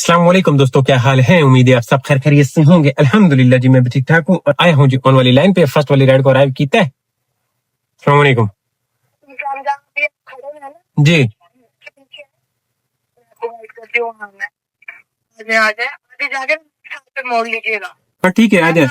अस्सलाम वालेकुम दोस्तों, क्या हाल है। उम्मीद है आप सब खैर खैरियत से होंगे। अल्हम्दुलिल्लाह जी, मैं भी ठीक ठाक हूँ और आया हूँ जी ऑन वाली लाइन पे। फर्स्ट वाली राइड को अराइव कीता है। अस्सलाम वालेकुम जी। हाँ ठीक है, आ जाए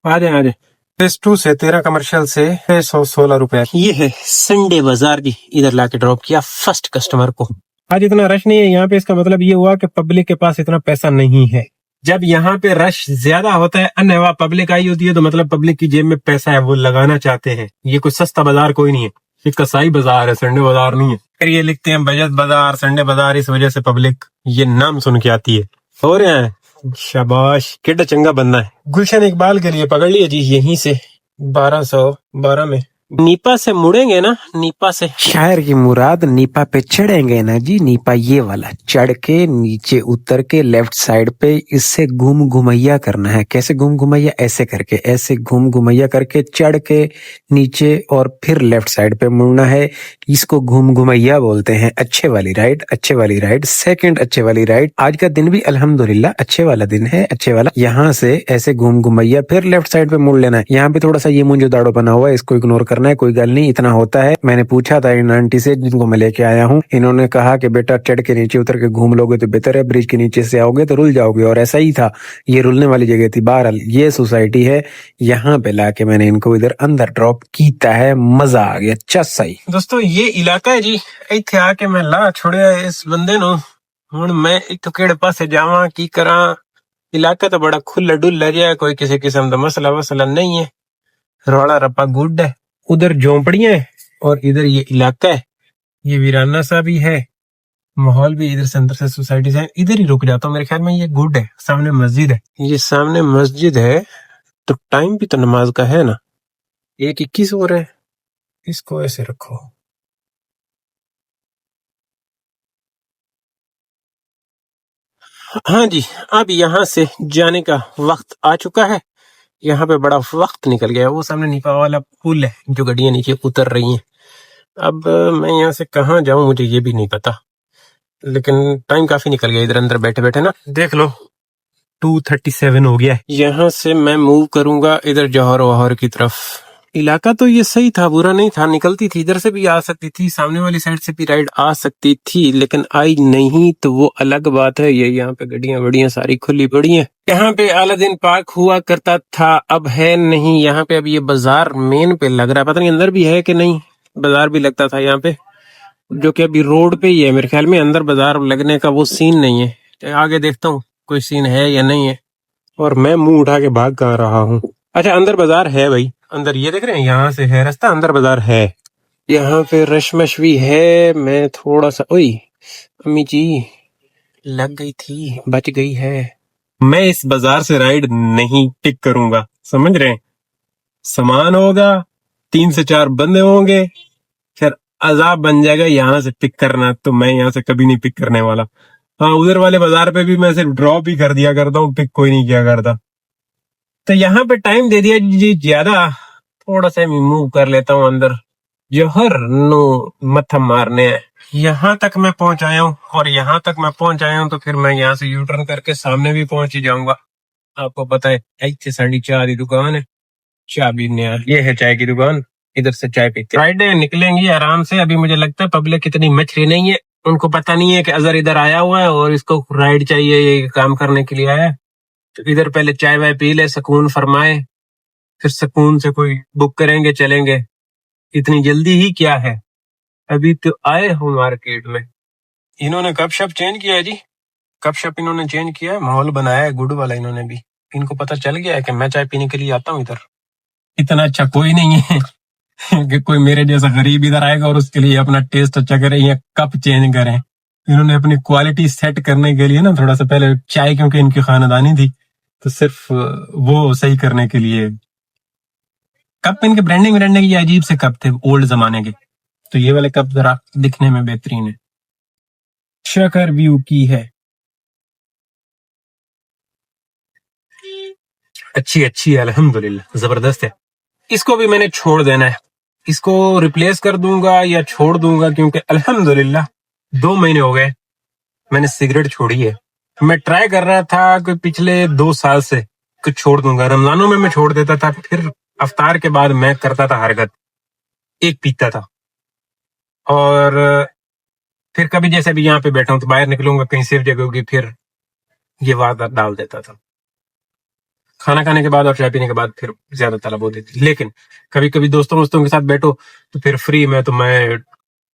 आ जाए आ जाए। फेस 2 से 13 कमर्शियल से 616 रुपए। ये है संडे बाजार जी, इधर लाके ड्रॉप किया फर्स्ट कस्टमर को। आज इतना रश नहीं है यहाँ पे, इसका मतलब ये हुआ कि पब्लिक के पास इतना पैसा नहीं है। जब यहाँ पे रश ज्यादा होता है, अनवा पब्लिक आई होती है, तो मतलब पब्लिक की जेब में पैसा है, वो लगाना चाहते हैं। ये कोई सस्ता बाजार कोई नहीं है, ये कसाई बाजार है, संडे बाजार नहीं है। फिर ये लिखते हैं बचत बाजार, संडे बाजार, इस वजह से पब्लिक ये नाम सुन के आती है। हो रहे हैं, शाबाश, कितना चंगा बंदा है। गुलशन इकबाल के लिए पकड़ लिया जी, यहीं से 1212 में नीपा से मुड़ेंगे ना, नीपा से। शायर की मुराद नीपा पे चढ़ेंगे ना जी, नीपा ये वाला चढ़ के नीचे उतर के लेफ्ट साइड पे इससे घूम घुमैया करना है। कैसे घूम घुमैया? ऐसे करके, ऐसे घूम घुमैया करके चढ़ के नीचे और फिर लेफ्ट साइड पे मुड़ना है। इसको घूम घुमैया बोलते हैं। अच्छे वाली राइड, अच्छे वाली राइड, सेकंड अच्छे वाली राइड। आज का दिन भी अल्हम्दुलिल्लाह अच्छे वाला दिन है, अच्छे वाला। यहाँ से ऐसे घूम घुमैया फिर लेफ्ट साइड पे मुड़ लेना है। यहाँ पे थोड़ा सा ये मुंजो दाड़ो बना हुआ है, इसको इग्नोर करना है, कोई गल नहीं, इतना होता है। मैंने पूछा था इन आंटी से जिनको मैं लेके आया हूँ, इन्होंने कहा कि बेटा चढ़ के नीचे उतर के घूम लोगे तो बेहतर है, ब्रिज के नीचे से आओगे तो रुल जाओगे। और ऐसा ही था, ये रुलने वाली जगह थी। बहरहाल ये सोसाइटी है, यहाँ पे लाके मैंने इनको इधर अंदर ड्रॉप कीता है। मजा आ गया, अच्छा सही। दोस्तों ये इलाका है जी, इत्थे आके मैं ला छोड़िया इस बंदे नो। हुण मैं इत्थों केड़े पासे जावां, की करा। इलाका तो बड़ा खुला डुल्ला जिहा, कोई किसी किस्म दा मसला वसला नहीं है, रौला रप्पा गुड है। उधर झोंपड़ियां है और इधर ये इलाका है, ये वीराना सा भी है, माहौल भी इधर से अंदर से सोसाइटी से। इधर ही रुक जाता हूँ, मेरे ख्याल में ये गुड है। सामने मस्जिद है, ये सामने मस्जिद है, तो टाइम भी तो नमाज का है ना। 1:21 हो रहा है, इसको ऐसे रखो। हाँ जी, अब यहाँ से जाने का वक्त आ चुका है। यहाँ पे बड़ा वक्त निकल गया है। वो सामने नीपा वाला पुल है, जो गाड़ियां नीचे उतर रही हैं। अब मैं यहाँ से कहाँ जाऊं, मुझे ये भी नहीं पता, लेकिन टाइम काफी निकल गया इधर अंदर बैठे बैठे ना। देख लो 2:37 हो गया है। यहाँ से मैं मूव करूंगा इधर जौहर वहर की तरफ। इलाका तो ये सही था, बुरा नहीं था, निकलती थी, इधर से भी आ सकती थी, सामने वाली साइड से भी राइड आ सकती थी, लेकिन आई नहीं तो वो अलग बात है। ये यहाँ पे गड्डियां बड़ियां सारी खुली पड़ी हैं। यहाँ पे अलादीन पार्क हुआ करता था, अब है नहीं यहाँ पे। अब ये बाजार मेन पे लग रहा है, पता नहीं अंदर भी है कि नहीं। बाजार भी लगता था यहाँ पे, जो कि अभी रोड पे ही है मेरे ख्याल में। अंदर बाजार लगने का वो सीन नहीं है। तो आगे देखता हूँ कोई सीन है या नहीं है। और मैं मुंह उठा के भाग कहाँ रहा हूँ। अच्छा, अंदर बाजार है भाई, अंदर ये देख रहे हैं, यहाँ से है रास्ता, अंदर बाजार है। यहाँ पे रशमश भी है। मैं थोड़ा सा, ओए अम्मी जी लग गई थी, बच गई है। मैं इस बाजार से राइड नहीं पिक करूंगा, समझ रहे हैं। सामान होगा, 3 से 4 बंदे होंगे, फिर अजाब बन जाएगा यहाँ से पिक करना। तो मैं यहाँ से कभी नहीं पिक करने वाला। हाँ, उधर वाले बाजार पे भी मैं सिर्फ ड्रॉप ही कर दिया करता हूँ, पिक कोई नहीं किया करता। तो यहाँ पे टाइम दे दिया जी ज्यादा, थोड़ा सा मूव कर लेता हूँ अंदर। जौहर नो मत्था मारने है। यहाँ तक मैं पहुंच आया हूँ, और यहाँ तक मैं पहुंच आया हूँ तो फिर मैं यहाँ से यू टर्न करके सामने भी पहुंच ही जाऊंगा। आपको पता है, इतनी साड़ी चाय की दुकान है, चाय पीने आया। ये है चाय की दुकान, इधर से चाय पीते। फ्राइडे निकलेंगी आराम से। अभी मुझे लगता है पब्लिक इतनी मछली नहीं है, उनको पता नहीं है कि अजहर इधर आया हुआ है और इसको राइड चाहिए, ये काम करने के लिए आया है। तो इधर पहले चाय वाय पी ले, सुकून फरमाए, फिर सुकून से कोई बुक करेंगे, चलेंगे। इतनी जल्दी ही क्या है, अभी तो आए हो मार्केट में। इन्होंने कप शप चेंज किया है जी, कप शप इन्होंने चेंज किया है, माहौल बनाया है गुड वाला इन्होंने भी। इनको पता चल गया है कि मैं चाय पीने के लिए आता हूँ इधर। इतना अच्छा कोई नहीं है कि कोई मेरे जैसा गरीब इधर आएगा और उसके लिए अपना टेस्ट अच्छा करे या कप चेंज करें। इन्होंने अपनी क्वालिटी सेट करने के लिए ना, थोड़ा सा पहले चाय, क्योंकि इनकी खानदानी थी, तो सिर्फ वो सही करने के लिए कप, इनके ब्रांडिंग ब्रांडिंग ये अजीब से कप थे ओल्ड जमाने के। तो ये वाले कप जरा दिखने में बेहतरीन है। शकर व्यू की है, अच्छी अच्छी है, अल्हम्दुलिल्लाह जबरदस्त है। इसको भी मैंने छोड़ देना है, इसको रिप्लेस कर दूंगा या छोड़ दूंगा, क्योंकि अल्हम्दुलिल्लाह 2 महीने हो गए मैंने सिगरेट छोड़ी है। मैं ट्राई कर रहा था कि पिछले 2 साल से कुछ छोड़ दूंगा। रमजानों में मैं छोड़ देता था, फिर अफ्तार के बाद मैं करता था हरकत, एक पीता था। और फिर कभी जैसे भी यहाँ पे बैठा हूँ तो बाहर निकलूंगा कहीं सेफ जगह होगी, फिर ये वारदात डाल देता था। खाना खाने के बाद और चाय पीने के बाद फिर ज्यादा तलब होती थी। लेकिन कभी कभी दोस्तों के साथ बैठो तो फिर फ्री में तो मैं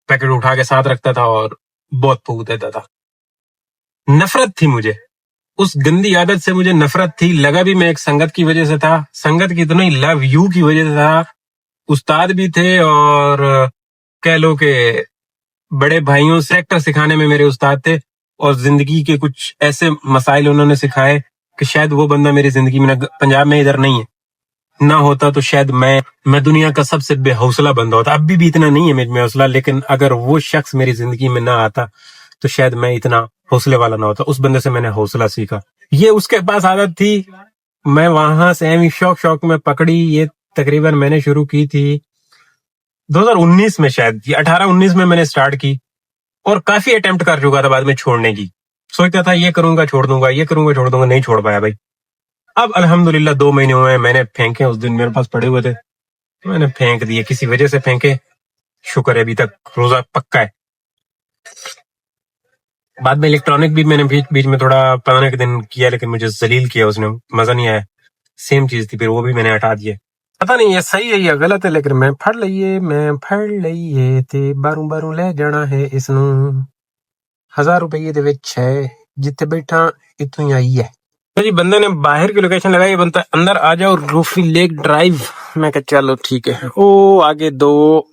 पैकेट उठा के साथ रखता था और बहुत फूक देता था। नफरत थी मुझे उस गंदी आदत से, मुझे नफरत थी। लगा भी मैं एक संगत की वजह से था, संगत की तो नहीं, लव यू की वजह से था। उस्ताद भी थे और कह लो कि बड़े भाइयों से एक्टर सिखाने में मेरे उस्ताद थे, और जिंदगी के कुछ ऐसे मसाइल उन्होंने सिखाए कि शायद वो बंदा मेरी जिंदगी में पंजाब में इधर नहीं है, ना होता तो शायद मैं दुनिया का सबसे बेहौसला बंदा होता। अब भी इतना नहीं है मेरे में हौसला, लेकिन अगर वो शख्स मेरी जिंदगी में ना आता तो शायद मैं इतना हौसले वाला ना होता। उस बंदे से मैंने हौसला सीखा। ये उसके पास आदत थी, मैं वहां से एम शौक में पकड़ी। ये तकरीबन मैंने शुरू की थी 2019 में, शायद 18-19 में मैंने स्टार्ट की, और काफी अटेम्प्ट कर चुका था बाद में छोड़ने की। सोचता था ये करूंगा छोड़ दूंगा, ये करूंगा छोड़ दूंगा, नहीं छोड़ पाया भाई। अब अल्हम्दुलिल्लाह 2 महीने हुए हैं, मैंने फेंके, उस दिन मेरे पास पड़े हुए थे, मैंने फेंक दिए, किसी वजह से फेंके। शुक्र है अभी तक रोजा पक्का है। बाद में इलेक्ट्रॉनिक भी मैंने बीच में थोड़ा 15 के दिन किया, लेकिन मुझे जलील किया उसने, मजा नहीं आया। सेम चीज थी, फिर वो भी मैंने हटा दिया। पता नहीं ये सही है या गलत है, लेकिन मैं फड़ लईए ते बारू बारू ले जाना है इसनू। 1000 रुपये दे विच है, जिथे बैठा इतों ही आई है। तो जी बंदे ने बाहर की लोकेशन लगाई, बनता अंदर आ जाओ रूफी लेक ड्राइव। मैं कहा चलो ठीक है। ओ आगे 2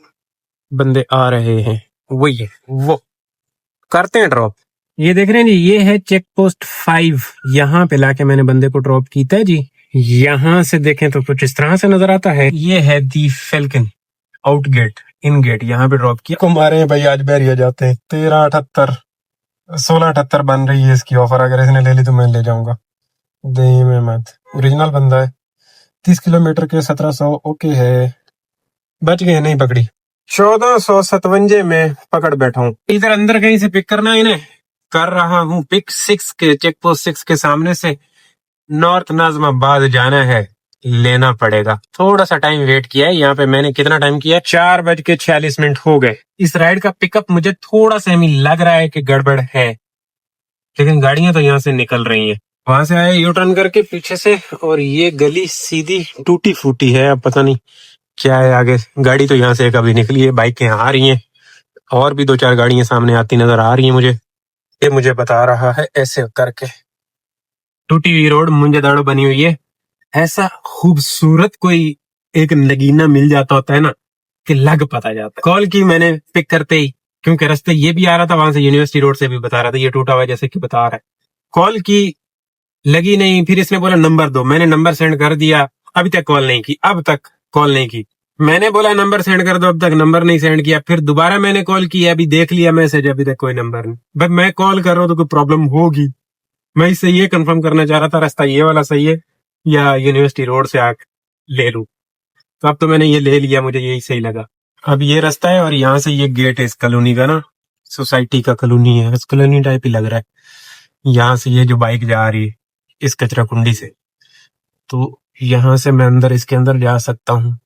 बंदे आ रहे हैं, वही है वो, करते हैं ड्रॉप। ये देख रहे हैं जी, ये है चेक पोस्ट 5। यहाँ पे लाके मैंने बंदे को ड्रॉप किया है जी। यहाँ से देखें तो कुछ इस तरह से नजर आता है। ये है दी फेल्कन आउट गेट, इन गेट, यहाँ पे ड्रॉप किया। को मारे हैं भाई, आज बैरिया जाते हैं। 1378 1678 बन रही है इसकी ऑफर, अगर इसने ले ली तो मैं ले जाऊंगा। दही में मत, ओरिजिनल बंदा है। 30 किलोमीटर के 1700 ओके है। बच गए, नहीं पकड़ी। 1457 में पकड़ बैठा हूँ। इधर अंदर कहीं से पिक करना है इन्हें, कर रहा हूँ पिक 6 के, चेक पोस्ट 6 के सामने से नॉर्थ नाजमाबाद जाना है, लेना पड़ेगा। थोड़ा सा टाइम वेट किया है यहाँ पे मैंने। कितना टाइम किया? 4:46 हो गए। इस राइड का पिकअप मुझे थोड़ा सा लग रहा है कि गड़बड़ है, लेकिन गाड़ियां तो यहाँ से निकल रही हैं। वहां से आए यू टर्न करके पीछे से, और ये गली सीधी टूटी फूटी है। अब पता नहीं क्या है आगे। गाड़ी तो यहाँ से कभी निकली है, बाइकें आ रही हैं, और भी 2-4 गाड़ियां सामने आती नजर आ रही हैं मुझे। ये मुझे बता रहा है ऐसे करके टूटी हुई रोड मुंजादाड़ो बनी हुई है। ऐसा खूबसूरत कोई एक नगीना मिल जाता होता है ना कि लग पता जाता है। कॉल की मैंने पिक करते ही, क्योंकि रास्ते ये भी आ रहा था, वहां से यूनिवर्सिटी रोड से भी बता रहा था ये टूटा हुआ है, जैसे कि बता रहा है। कॉल की, लगी नहीं। फिर इसने बोला नंबर दो, मैंने नंबर सेंड कर दिया, अभी तक कॉल नहीं की, अब तक कॉल नहीं की। मैंने बोला नंबर सेंड कर दो, अब तक नंबर नहीं सेंड किया। फिर दोबारा मैंने कॉल किया, अभी देख लिया मैसेज, अभी तक कोई नंबर नहीं। बट मैं कॉल कर रहा हूँ तो कोई प्रॉब्लम होगी। मैं इससे ये कंफर्म करना चाह रहा था रास्ता ये वाला सही है या यूनिवर्सिटी रोड से आके ले लूं। तो अब तो मैंने ये ले लिया, मुझे यही सही लगा। अब ये रास्ता है और यहाँ से ये गेट है इस कॉलोनी का ना, सोसाइटी का कॉलोनी है, इस कॉलोनी टाइप ही लग रहा है। यहाँ से ये जो बाइक जा रही है इस कचरा कुंडी से, तो यहाँ से मैं अंदर, इसके अंदर जा सकता हूँ,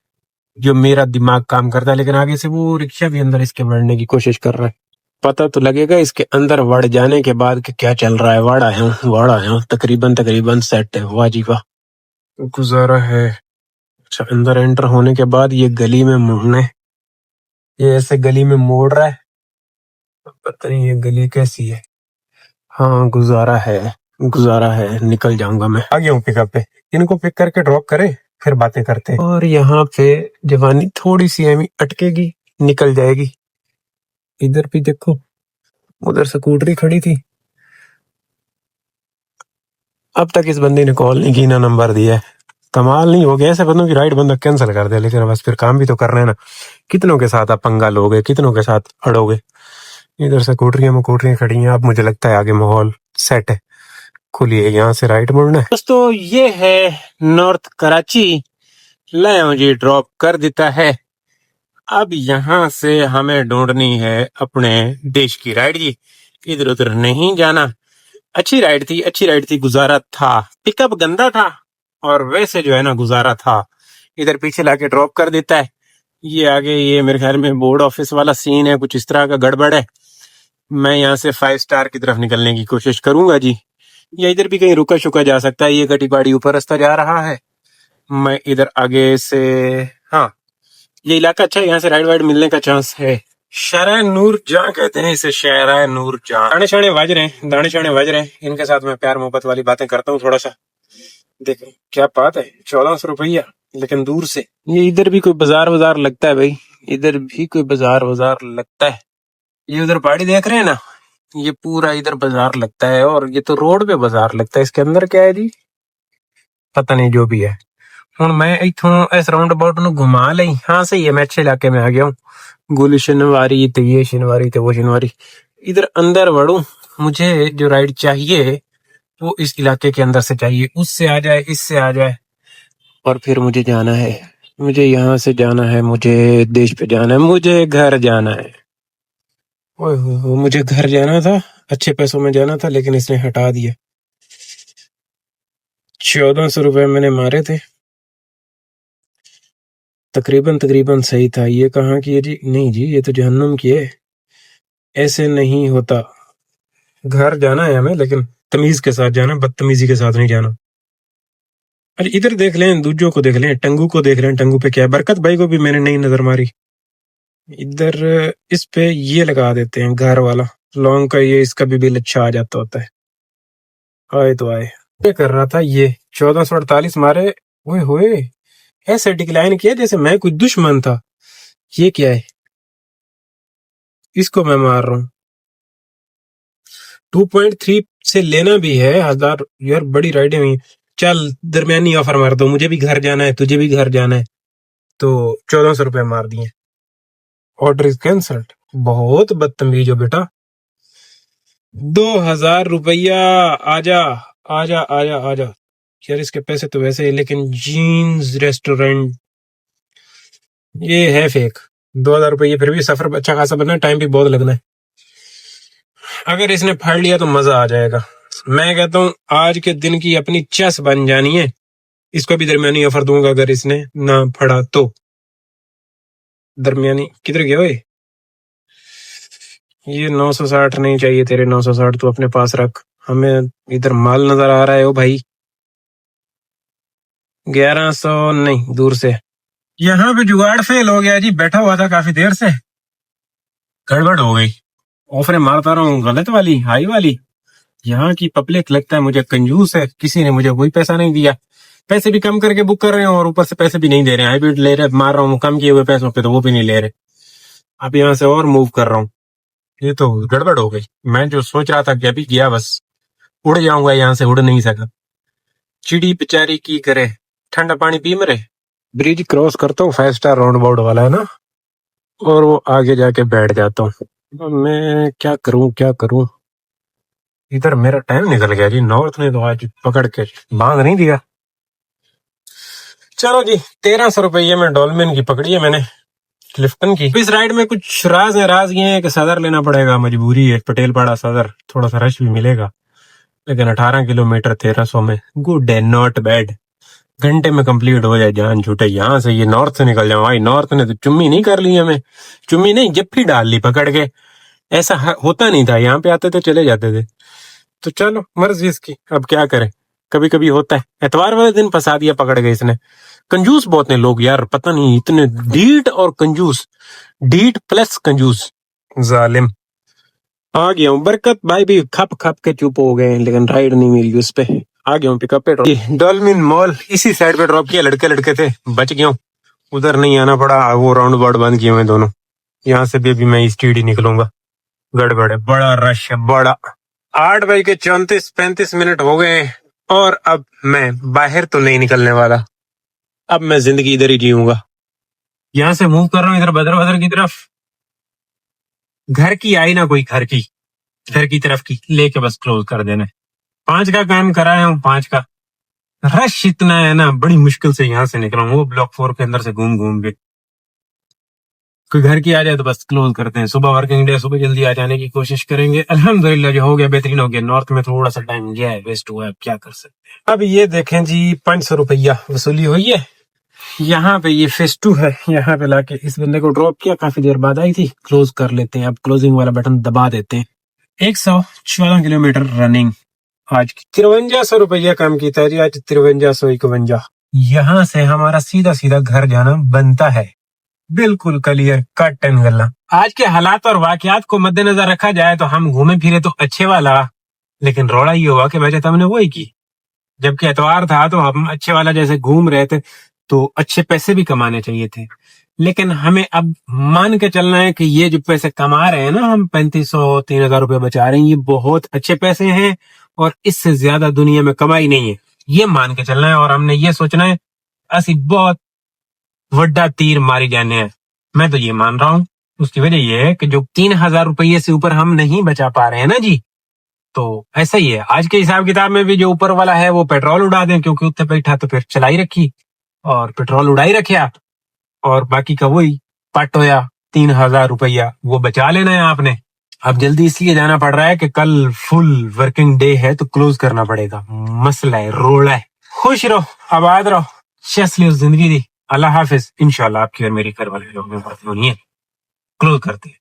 जो मेरा दिमाग काम करता है। लेकिन आगे से वो रिक्शा भी अंदर इसके बढ़ने की कोशिश कर रहा है। पता तो लगेगा इसके अंदर वड़ जाने के बाद कि क्या चल रहा है। वड़ आया हूँ, तकरीबन सेट है। वाह जी वाह, गुजारा है। अच्छा, अंदर एंटर होने के बाद ये गली में मुड़ना है, ये ऐसे गली में मोड़ रहा है, पता नहीं ये गली कैसी है। हाँ गुजारा है, निकल जाऊंगा मैं। आ गया हूँ पिकअप पे, इनको पिक करके ड्रॉप करें फिर बातें करते हैं। और यहाँ पे जवानी थोड़ी सी एमी अटकेगी, निकल जाएगी। इधर भी देखो, उधर स्कूटरी खड़ी थी, अब तक इस बंदे ने कॉल नहीं की, ना नंबर दिया है। कमाल नहीं हो गया, ऐसे बंदों की राइड बंदा कैंसिल कर दे। लेकिन बस फिर काम भी तो कर रहे हैं ना, कितनों के साथ आप पंगा लोगे, कितनों के साथ अड़ोगे। इधर स्कूटरियां खड़ी हैं। अब मुझे लगता है आगे माहौल सेट है, खुलिए, यहाँ से राइट मुड़ना है। दोस्तों ये है नॉर्थ कराची, लाया जी ड्रॉप कर देता है। अब यहाँ से हमें ढूंढनी है अपने देश की राइड जी, इधर उधर नहीं जाना। अच्छी राइड थी, गुजारा था। पिकअप गंदा था और वैसे जो है ना गुजारा था। इधर पीछे लाके ड्रॉप कर देता है। ये आगे ये मेरे ख्याल में बोर्ड ऑफिस वाला सीन है, कुछ इस तरह का गड़बड़ है। मैं यहाँ से 5 स्टार की तरफ निकलने की कोशिश करूंगा जी, या इधर भी कहीं रुका शुका जा सकता है। ये गटी बाड़ी ऊपर रास्ता जा रहा है, मैं इधर आगे से, हाँ ये इलाका अच्छा है, यहाँ से राइड वाइड मिलने का चांस है। शहर नूर जहाँ कहते हैं इसे, शहर नूर जहाँ। दाने शाने बज रहे हैं, दाने शाने बज रहे हैं। इनके साथ मैं प्यार मोहब्बत वाली बातें करता हूँ थोड़ा सा। देखो क्या बात है, 1400 रुपया, लेकिन दूर से। ये इधर भी कोई बाजार वजार लगता है भाई, इधर भी कोई बाजार वजार लगता है। ये उधर पहाड़ी देख रहे हैं ना, ये पूरा इधर बाजार लगता है। और ये तो रोड पे बाजार लगता है, इसके अंदर क्या है जी पता नहीं, जो भी है। ਹੁਣ मैं इथों इस राउंड अबाउट ਨੂੰ घुमा ਲਈ। हाँ सही है, मैं अच्छे इलाके में आ गया हूँ। गुलशनवारी तो ये शनवारी तो वो शनवारी, इधर अंदर बढ़ूं। मुझे जो राइड चाहिए वो इस इलाके के अंदर से चाहिए, उससे आ जाए इससे आ जाए, और फिर मुझे जाना है। मुझे यहाँ से जाना है, मुझे देश पे जाना है, मुझे घर जाना है। ओए हो, मुझे घर जाना था, अच्छे पैसों में जाना था, लेकिन इसने हटा दिया। 1400 रुपए मैंने मारे थे, तकरीबन तकरीबन सही था। ये कहाँ की है जी? नहीं जी, ये तो जहन्नुम की है, ऐसे नहीं होता। घर जाना है हमें, लेकिन तमीज के साथ जाना, बदतमीजी के साथ नहीं जाना। अरे इधर देख लें, दूजों को देख लें, टंगू को देख लें, टंगू पे क्या है। बरकत भाई को भी मैंने नई नजर मारी। इधर इस पे ये लगा देते हैं घर वाला लॉन्ग का, ये इसका भी बिल अच्छा आ जाता होता है। आए तो आए। ये कर रहा था, ये 1448 मारे। ओए होए, ऐसे डिक्लाइन किया जैसे मैं कोई दुश्मन था। ये क्या है? इसको मैं मार रहा हूँ। 2.3 से लेना भी है 1000 यार, बड़ी राइडें हुई। चल दरमियानी ऑफर मार दो, मुझे भी घर जाना है, तुझे भी घर जाना है, तो 1400 रुपए मार दिए। Order is cancelled. बहुत बदतमीज हो बेटा। 2000 रुपया। आजा आजा आजा आजा यार, इसके पैसे तो वैसे ही, लेकिन जीन्स रेस्टोरेंट ये है फेक। 2000 रुपये फिर भी सफर अच्छा खासा बनना है, टाइम भी बहुत लगना है। अगर इसने फाड़ लिया तो मजा आ जाएगा। मैं कहता हूँ आज के दिन की अपनी चस बन जानी है। इसको भी दरमियानी ऑफर दूंगा अगर इसने ना फड़ा तो। दरमियानी किधर गया ओए? ये 960 नहीं चाहिए तेरे, 960 तू अपने पास रख, हमें इधर माल नजर आ रहा है। ओ भाई 1100 नहीं, दूर से। यहाँ पे जुगाड़ फेल हो गया जी, बैठा हुआ था काफी देर से, गड़बड़ हो गई। ऑफरें मारता रहा हूँ गलत वाली, हाई वाली। यहाँ की पब्लिक लगता है मुझे कंजूस है, किसी ने मुझे कोई पैसा नहीं दिया। पैसे भी कम करके बुक कर रहे हैं और ऊपर से पैसे भी नहीं दे रहे हैं। हाइब्रिड ले रहे, मार रहा हूँ कम किए हुए पैसों पे, तो वो भी नहीं ले रहे। अब यहाँ से और मूव कर रहा हूँ, ये तो गड़बड़ हो गई। मैं जो सोच रहा था कि अभी गया बस उड़ जाऊंगा, यहाँ से उड़ नहीं सका। चिड़ी बेचारी की करे, ठंडा पानी पी मरे। ब्रिज क्रॉस करता हूँ, 5 स्टार राउंड अबाउट वाला है ना, और वो आगे जाके बैठ जाता हूँ। मैं क्या करूं। इधर मेरा टाइम निकल गया जी, नॉर्थ ने तो आज पकड़ के बांध नहीं दिया। चलो जी, 1300 रुपये में डॉल्मेन की पकड़ी है मैंने, क्लिफ्टन की। इस राइड में कुछ राज है, राज ये है कि सदर लेना पड़ेगा, मजबूरी है। पटेलपाड़ा सदर, थोड़ा सा रश भी मिलेगा, लेकिन 18 किलोमीटर 1300 में गुड है, नॉट बैड। घंटे में कंप्लीट हो जाए, जान छूटे। यहाँ से ये नॉर्थ से निकल जाओ भाई। नॉर्थ ने तो चुम्मी नहीं कर ली हमें, चुम्मी नहीं जप्फी डाल ली पकड़ के। ऐसा होता नहीं था, यहाँ पे आते थे चले जाते थे। तो चलो मर्जी इसकी, अब क्या करें, कभी कभी होता है। एतवार वाले दिन फंसा दिया पकड़ गए इसने। कंजूस बहुत ने लोग यार, पता नहीं इतने डीट और कंजूस, डीट प्लस कंजूस, जालिम। आ गया हूँ, बरकत भाई भी खप खप के चुप हो गए, लेकिन राइड नहीं मिली उस पे। आ गया हूँ पिकअप पे। डॉल्फिन मॉल इसी साइड पे ड्रॉप किया, लड़के लड़के थे, बच गया हूँ। उधर नहीं आना पड़ा, वो राउंड अबाउट बंद किए हुए दोनों। यहाँ से भी अभी मैं स्टीडी निकलूंगा। गड़बड़ है, बड़ा रश है, बड़ा। 8:34-35 हो गए और अब मैं बाहर तो नहीं निकलने वाला। अब मैं जिंदगी इधर ही जीऊंगा। यहाँ से मूव कर रहा हूँ इधर भद्र भद्र की तरफ। घर की आई ना कोई, घर की तरफ की लेके बस क्लोज कर देना। 5 का काम कराया हूँ, 5 का। रश इतना है ना, बड़ी मुश्किल से यहाँ से निकला हूँ, वो ब्लॉक 4 के अंदर से घूम घूम के। कोई घर की आ जाए तो बस क्लोज करते हैं। सुबह वर्किंग डे, सुबह जल्दी आ जाने की कोशिश करेंगे। अल्हम्दुलिल्लाह जो हो गया बेहतरीन हो गया। नॉर्थ में थोड़ा सा टाइम गया है, वेस्ट हुआ है, अब क्या कर सकते हैं। अब ये देखें जी, 500 रुपया वसूली हुई है। यहाँ पे ये फेस 2 है, यहाँ पे लाके इस बंदे को ड्रॉप किया, काफी देर बाद आई थी। क्लोज कर लेते हैं, अब क्लोजिंग वाला बटन दबा देते हैं। 114 किलोमीटर रनिंग आज की। 5300 रुपया काम किया है जी आज, 5351। यहाँ से हमारा सीधा सीधा घर जाना बनता है, बिल्कुल क्लियर कट एंड गल्ला। आज के हालात और वाकयात को मद्देनजर रखा जाए तो हम घूमे फिरे तो अच्छे वाला, लेकिन रोड़ा ये हुआ कि बचत हमने वही की। जबकि एतवार था तो हम अच्छे वाला जैसे घूम रहे थे, तो अच्छे पैसे भी कमाने चाहिए थे। लेकिन हमें अब मान के चलना है कि ये जो पैसे कमा रहे हैं ना, हम 3500 3000 रुपए बचा रहे हैं, ये बहुत अच्छे पैसे हैं और इससे ज्यादा दुनिया में कमाई नहीं है, ये मान के चलना है। और हमने ये सोचना है असि बहुत वड्डा तीर मारी जाने हैं। मैं तो ये मान रहा हूँ। उसकी वजह ये है कि जो 3000 रुपये से ऊपर हम नहीं बचा पा रहे हैं ना जी, तो ऐसा ही है। आज के हिसाब किताब में भी जो ऊपर वाला है वो पेट्रोल उड़ा दें, क्योंकि उत्ते बैठा तो फिर चलाई रखी और पेट्रोल उड़ाई रखा, और बाकी का वही पट होया 3000 रुपया, वो बचा लेना है आपने। अब जल्दी इसलिए जाना पड़ रहा है कि कल फुल वर्किंग डे है तो क्लोज करना पड़ेगा। मसला है, रोड़ा है। खुश रहो, आबाद रहो, शस लो जिंदगी दी। अल्लाह हाफिज। इंशाल्लाह आपकी और मेरी घर वाले लोग में बात होनी है। क्लोज करते हैं।